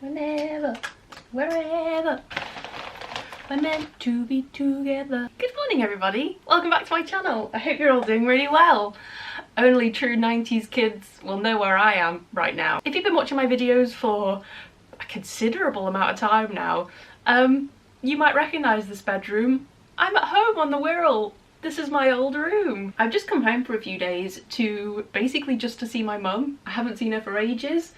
whenever, wherever, we're meant to be together. Good morning, everybody. Welcome back to my channel. I hope you're all doing really well. Only true 90s kids will know where I am right now. If you've been watching my videos for a considerable amount of time now, you might recognise this bedroom. I'm at home on the Wirral. This is my old room. I've just come home for a few days to basically just to see my mum. I haven't seen her for ages.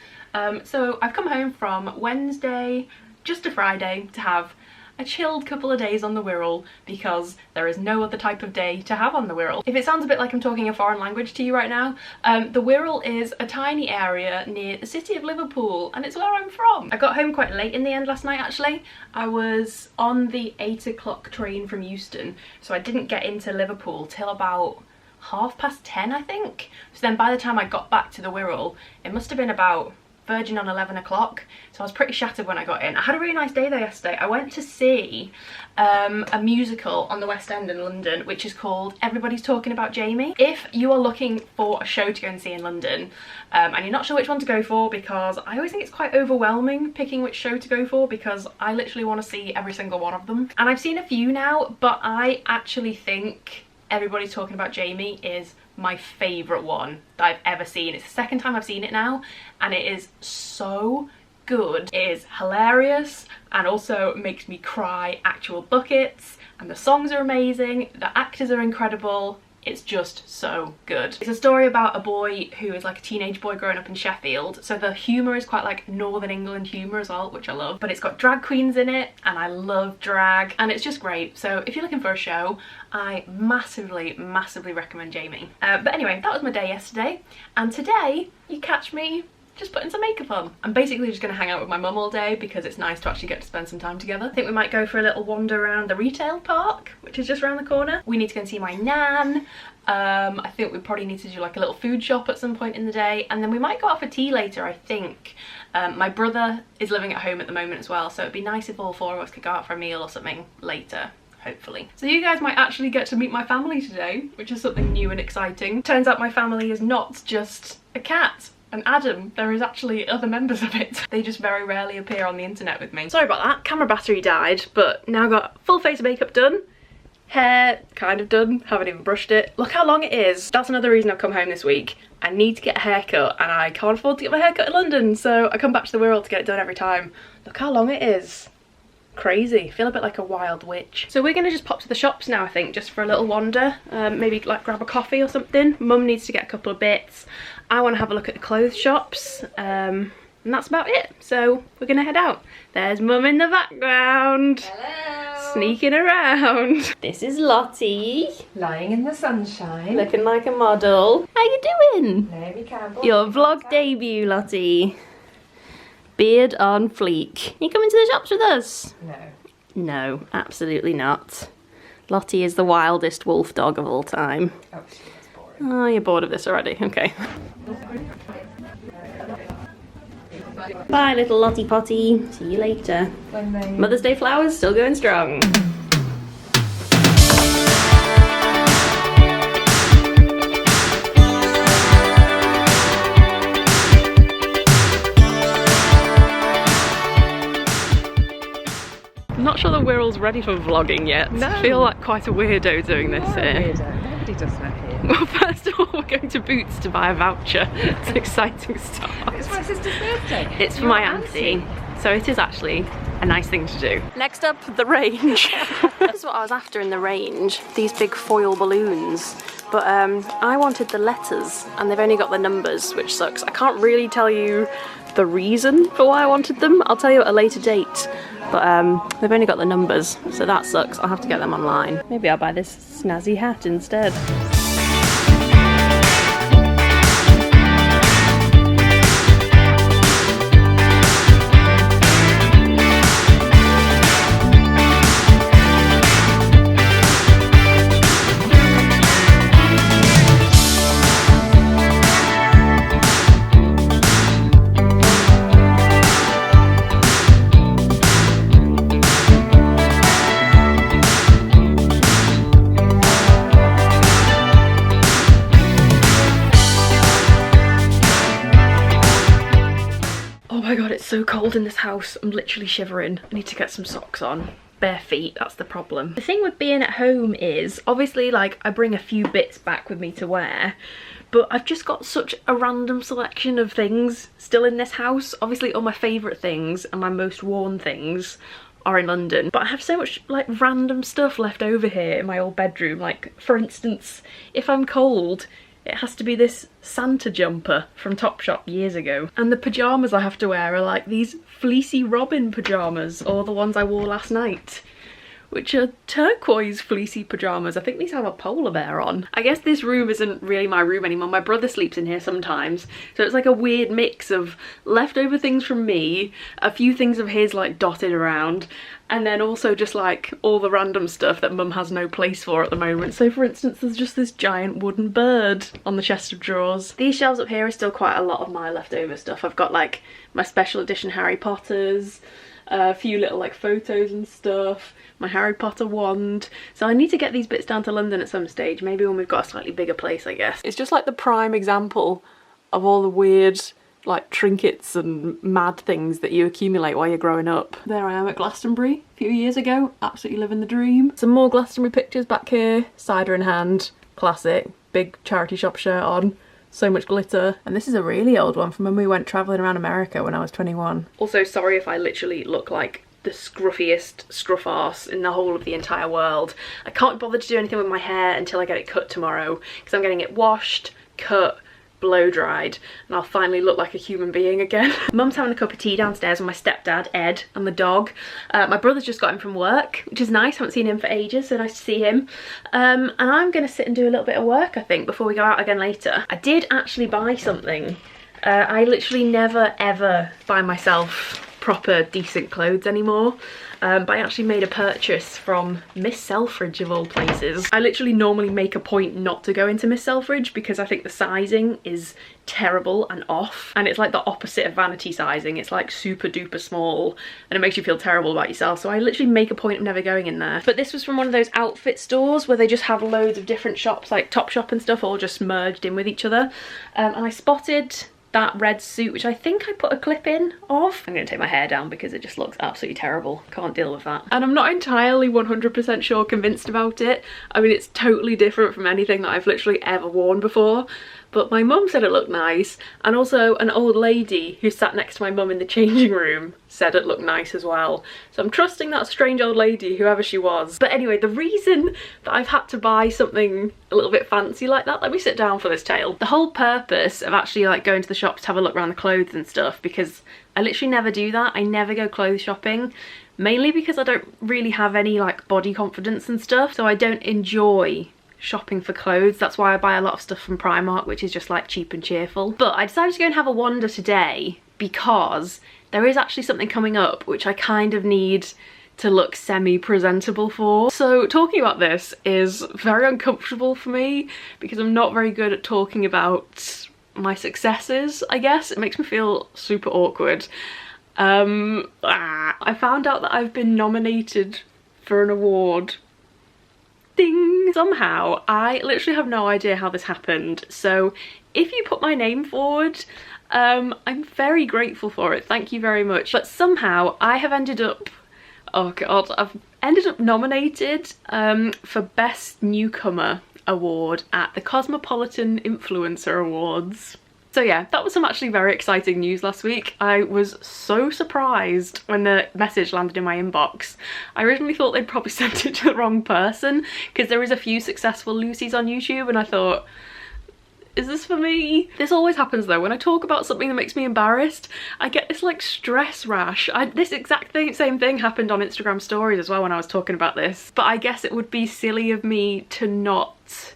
So I've come home from Wednesday just to Friday to have a chilled couple of days on the Wirral because there is no other type of day to have on the Wirral. If it sounds a bit like I'm talking a foreign language to you right now, the Wirral is a tiny area near the city of Liverpool and it's where I'm from. I got home quite late in the end last night actually. I was on the 8 o'clock train from Euston, so I didn't get into Liverpool till about 10:30 I think. So then by the time I got back to the Wirral, it must have been about verging on 11 o'clock, so I was pretty shattered when I got in. I had a really nice day there yesterday. I went to see a musical on the West End in London which is called Everybody's Talking About Jamie. If you are looking for a show to go and see in London and you're not sure which one to go for, because I always think it's quite overwhelming picking which show to go for because I literally want to see every single one of them, and I've seen a few now, but I actually think Everybody's Talking About Jamie is my favourite one that I've ever seen. It's the second time I've seen it now and it is so good. It is hilarious and also makes me cry actual buckets, and the songs are amazing, the actors are incredible. It's just so good. It's a story about a boy who is like a teenage boy growing up in Sheffield, so the humour is quite like Northern England humour as well, which I love, but it's got drag queens in it and I love drag and it's just great. So if you're looking for a show, I massively recommend Jamie. But anyway, that was my day yesterday, and today you catch me just putting some makeup on. I'm basically just going to hang out with my mum all day because it's nice to actually get to spend some time together. I think we might go for a little wander around the retail park, which is just around the corner. We need to go and see my nan. I think we probably need to do like a little food shop at some point in the day, and then we might go out for tea later, I think. My brother is living at home at the moment as well, so it'd be nice if all four of us could go out for a meal or something later, hopefully. So you guys might actually get to meet my family today, which is something new and exciting. Turns out my family is not just a cat and Adam, there is actually other members of it. They just very rarely appear on the internet with me. Sorry about that, camera battery died, but now got full face of makeup done. Hair kind of done, haven't even brushed it. Look how long it is. That's another reason I've come home this week. I need to get a haircut and I can't afford to get my haircut in London, so I come back to the Wirral to get it done every time. Look how long it is. Crazy. I feel a bit like a wild witch. So we're gonna just pop to the shops now, I think, just for a little wander. Maybe like grab a coffee or something. Mum needs to get a couple of bits. I want to have a look at the clothes shops. And that's about it. So we're gonna head out. There's Mum in the background. Hello. Sneaking around. This is Lottie. Lying in the sunshine. Looking like a model. How you doing? Naomi Campbell. Your vlog debut, Lottie. Beard on fleek. You coming to the shops with us? No. No, absolutely not. Lottie is the wildest wolf dog of all time. Oh, shit, that's boring. Oh, you're bored of this already. Okay. Bye, little Lottie Potty. See you later. Mother's Day flowers still going strong. I'm not sure the Wirral's ready for vlogging yet. No. I feel like quite a weirdo doing this here. Nobody does that here. Well, first of all, we're going to Boots to buy a voucher. It's an exciting start. It's my sister's birthday. It's for my auntie, so it is actually a nice thing to do. Next up, the range. This is what I was after in the range, these big foil balloons. But I wanted the letters, and they've only got the numbers, which sucks. I can't really tell you the reason for why I wanted them. I'll tell you at a later date. But they've only got the numbers, so that sucks. I'll have to get them online. Maybe I'll buy this snazzy hat instead. so cold in this house. I'm literally shivering. I need to get some socks on. Bare feet, that's the problem. The thing with being at home is, obviously, like, I bring a few bits back with me to wear, but I've just got such a random selection of things still in this house. Obviously, all my favourite things and my most worn things are in London, but I have so much like random stuff left over here in my old bedroom. Like, for instance, if I'm cold, it has to be this Santa jumper from Topshop years ago. And the pyjamas I have to wear are like these fleecy robin pyjamas, or the ones I wore last night, which are turquoise fleecy pyjamas. I think these have a polar bear on. I guess this room isn't really my room anymore. My brother sleeps in here sometimes, so it's like a weird mix of leftover things from me, a few things of his like dotted around, and then also just like all the random stuff that mum has no place for at the moment. So for instance, there's just this giant wooden bird on the chest of drawers. These shelves up here are still quite a lot of my leftover stuff. I've got like my special edition Harry Potters, a few little like photos and stuff, my Harry Potter wand. So I need to get these bits down to London at some stage, maybe when we've got a slightly bigger place, I guess. It's just like the prime example of all the weird like trinkets and mad things that you accumulate while you're growing up. There I am at Glastonbury a few years ago, absolutely living the dream. Some more Glastonbury pictures back here, cider in hand, classic, big charity shop shirt on. So much glitter. And this is a really old one from when we went travelling around America when I was 21. Also, sorry if I literally look like the scruffiest scruff arse in the whole of the entire world. I can't be bothered to do anything with my hair until I get it cut tomorrow, because I'm getting it washed, cut, blow dried, and I'll finally look like a human being again. Mum's having a cup of tea downstairs with my stepdad, Ed, and the dog. My brother's just got him from work, which is nice. I haven't seen him for ages, so nice to see him. And I'm gonna sit and do a little bit of work, I think, before we go out again later. I did actually buy something. I literally never ever buy myself proper decent clothes anymore, but I actually made a purchase from Miss Selfridge of all places. I literally normally make a point not to go into Miss Selfridge because I think the sizing is terrible and off, and it's like the opposite of vanity sizing. It's like super duper small and it makes you feel terrible about yourself, so I literally make a point of never going in there. But this was from one of those outfit stores where they just have loads of different shops, like Topshop and stuff, all just merged in with each other, and I spotted that red suit, which I think I put a clip in of. I'm gonna take my hair down because it just looks absolutely terrible. Can't deal with that. And I'm not entirely 100% sure convinced about it. I mean, it's totally different from anything that I've literally ever worn before, but my mum said it looked nice, and also an old lady who sat next to my mum in the changing room said it looked nice as well. So I'm trusting that strange old lady, whoever she was. But anyway, the reason that I've had to buy something a little bit fancy like that, let me sit down for this tale. The whole purpose of actually like going to the shops to have a look around the clothes and stuff, because I literally never do that. I never go clothes shopping, mainly because I don't really have any like body confidence and stuff, so I don't enjoy shopping for clothes. That's why I buy a lot of stuff from Primark, which is just like cheap and cheerful. But I decided to go and have a wander today because there is actually something coming up which I kind of need to look semi-presentable for. So talking about this is very uncomfortable for me because I'm not very good at talking about my successes, I guess. It makes me feel super awkward. I found out that I've been nominated for an award. Ding! Somehow, I literally have no idea how this happened, so if you put my name forward, I'm very grateful for it, thank you very much. But somehow I have ended up, oh god, I've ended up nominated for Best Newcomer Award at the Cosmopolitan Influencer Awards. So yeah, that was some actually very exciting news last week. I was so surprised when the message landed in my inbox. I originally thought they'd probably sent it to the wrong person because there is a few successful Lucy's on YouTube, and I thought, is this for me? This always happens though. When I talk about something that makes me embarrassed, I get this like stress rash. This exact same thing happened on Instagram stories as well when I was talking about this. But I guess it would be silly of me to not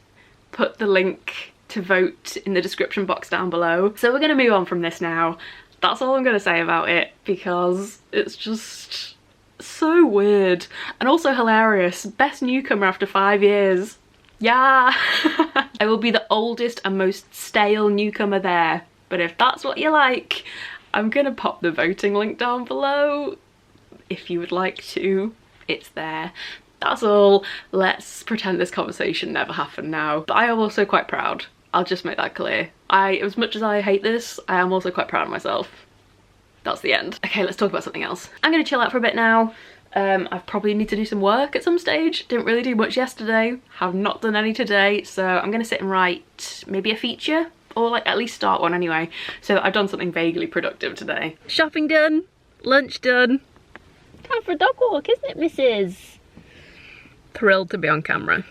put the link to vote in the description box down below. So we're gonna move on from this now. That's all I'm gonna say about it because it's just so weird and also hilarious. Best newcomer after 5 years. Yeah! I will be the oldest and most stale newcomer there, but if that's what you like, I'm gonna pop the voting link down below. If you would like to, it's there. That's all. Let's pretend this conversation never happened now. But I am also quite proud. I'll just make that clear. As much as I hate this, I am also quite proud of myself. That's the end. Okay, let's talk about something else. I'm gonna chill out for a bit now. I probably need to do some work at some stage. Didn't really do much yesterday. Have not done any today. So I'm gonna sit and write maybe a feature, or like at least start one anyway, so that I've done something vaguely productive today. Shopping done, lunch done. Time for a dog walk, isn't it, Mrs? Thrilled to be on camera.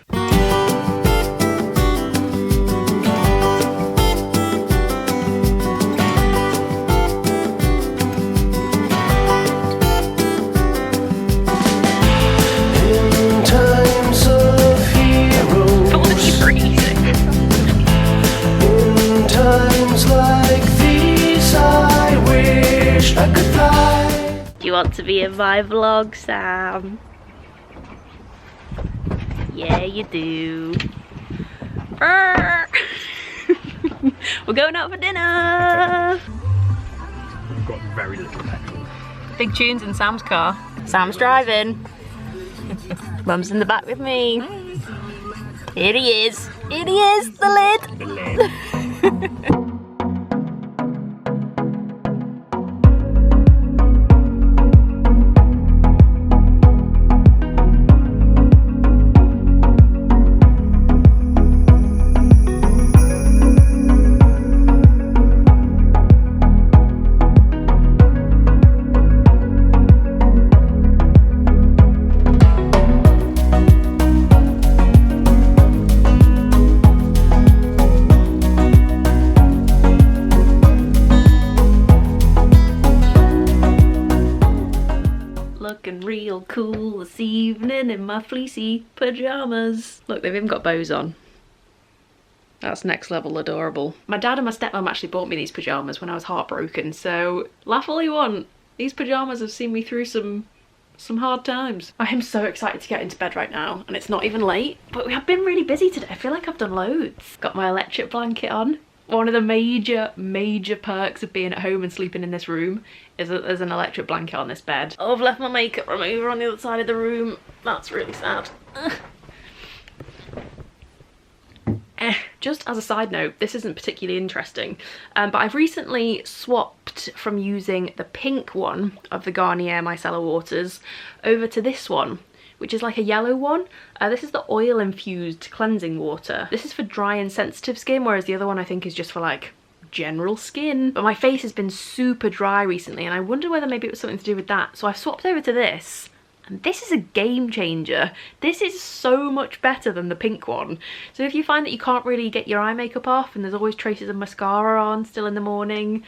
Do you want to be in my vlog, Sam? Yeah, you do. We're going out for dinner. We've got very little petrol. Big tunes in Sam's car. Sam's driving. Mum's in the back with me. Here he is. Here he is, the lid. The lid. Looking real cool this evening in my fleecy pajamas. Look, they've even got bows on. That's next level adorable. My dad and my stepmom actually bought me these pajamas when I was heartbroken, so laugh all you want. These pajamas have seen me through some hard times. I am so excited to get into bed right now, and it's not even late, but we have been really busy today. I feel like I've done loads. Got my electric blanket on. One of the major perks of being at home and sleeping in this room is that there's an electric blanket on this bed. Oh, I've left my makeup remover on the other side of the room. That's really sad. Just as a side note, this isn't particularly interesting, but I've recently swapped from using the pink one of the Garnier Micellar Waters over to this one, which is like a yellow one. This is the oil infused cleansing water. This is for dry and sensitive skin, whereas the other one I think is just for like general skin. But my face has been super dry recently, and I wonder whether maybe it was something to do with that. So I've swapped over to this, and this is a game changer. This is so much better than the pink one. So if you find that you can't really get your eye makeup off and there's always traces of mascara on still in the morning,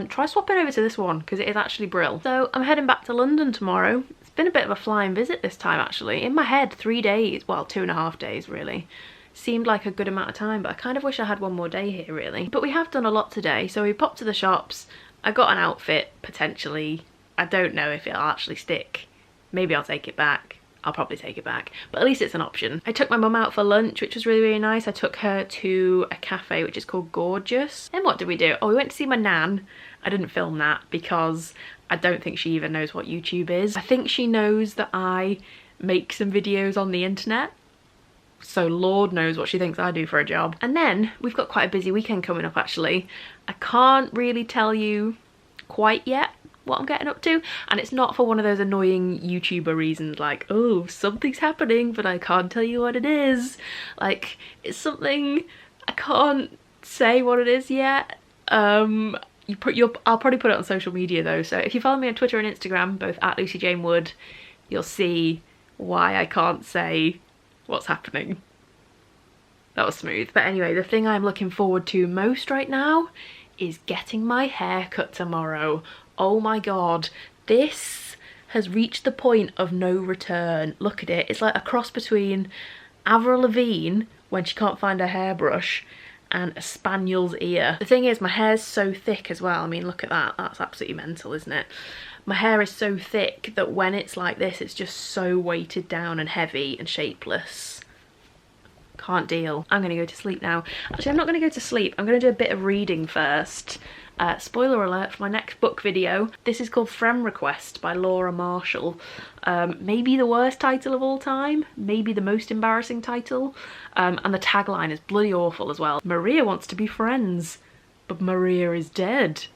try swapping over to this one, because it is actually brill. So I'm heading back to London tomorrow. It's been a bit of a flying visit this time actually. In my head, 3 days, well 2.5 days really. Seemed like a good amount of time, but I kind of wish I had one more day here really. But we have done a lot today. So we popped to the shops. I got an outfit potentially. I don't know if it'll actually stick. Maybe I'll take it back. I'll probably take it back, but at least it's an option. I took my mum out for lunch, which was really nice. I took her to a cafe which is called Gorgeous. And what did we do? Oh, we went to see my nan. I didn't film that because I don't think she even knows what YouTube is. I think she knows that I make some videos on the internet, so Lord knows what she thinks I do for a job. And then we've got quite a busy weekend coming up actually. I can't really tell you quite yet what I'm getting up to, and it's not for one of those annoying YouTuber reasons like, oh, something's happening but I can't tell you what it is. Like, it's something I can't say what it is yet. I'll probably put it on social media though, so if you follow me on Twitter and Instagram, both at Lucy Jane Wood, you'll see why I can't say what's happening. That was smooth. But anyway, the thing I'm looking forward to most right now is getting my hair cut tomorrow. Oh my god, this has reached the point of no return. Look at it, it's like a cross between Avril Lavigne when she can't find her hairbrush and a spaniel's ear. The thing is, my hair's so thick as well. I mean, look at that, that's absolutely mental, isn't it? My hair is so thick that when it's like this, it's just so weighted down and heavy and shapeless. Can't deal. I'm gonna go to sleep now. Actually, I'm not gonna go to sleep. I'm gonna do a bit of reading first. Spoiler alert for my next book video. This is called Friend Request by Laura Marshall. Maybe the worst title of all time, maybe the most embarrassing title, and the tagline is bloody awful as well. Maria wants to be friends, but Maria is dead.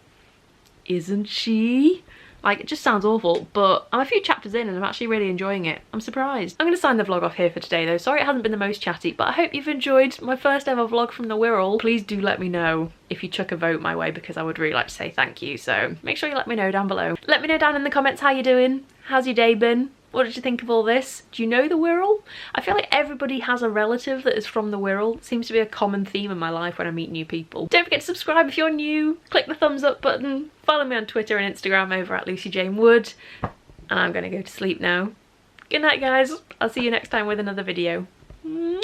isn't she? Like, it just sounds awful, but I'm a few chapters in and I'm actually really enjoying it. I'm surprised. I'm going to sign the vlog off here for today though. Sorry it hasn't been the most chatty, but I hope you've enjoyed my first ever vlog from the Wirral. Please do let me know if you chuck a vote my way, because I would really like to say thank you. So make sure you let me know down below. Let me know down in the comments how you're doing. How's your day been? What did you think of all this? Do you know the Wirral? I feel like everybody has a relative that is from the Wirral. It seems to be a common theme in my life when I meet new people. Don't forget to subscribe if you're new. Click the thumbs up button. Follow me on Twitter and Instagram over at Lucy Jane Wood. And I'm gonna go to sleep now. Good night, guys. I'll see you next time with another video. Mwah!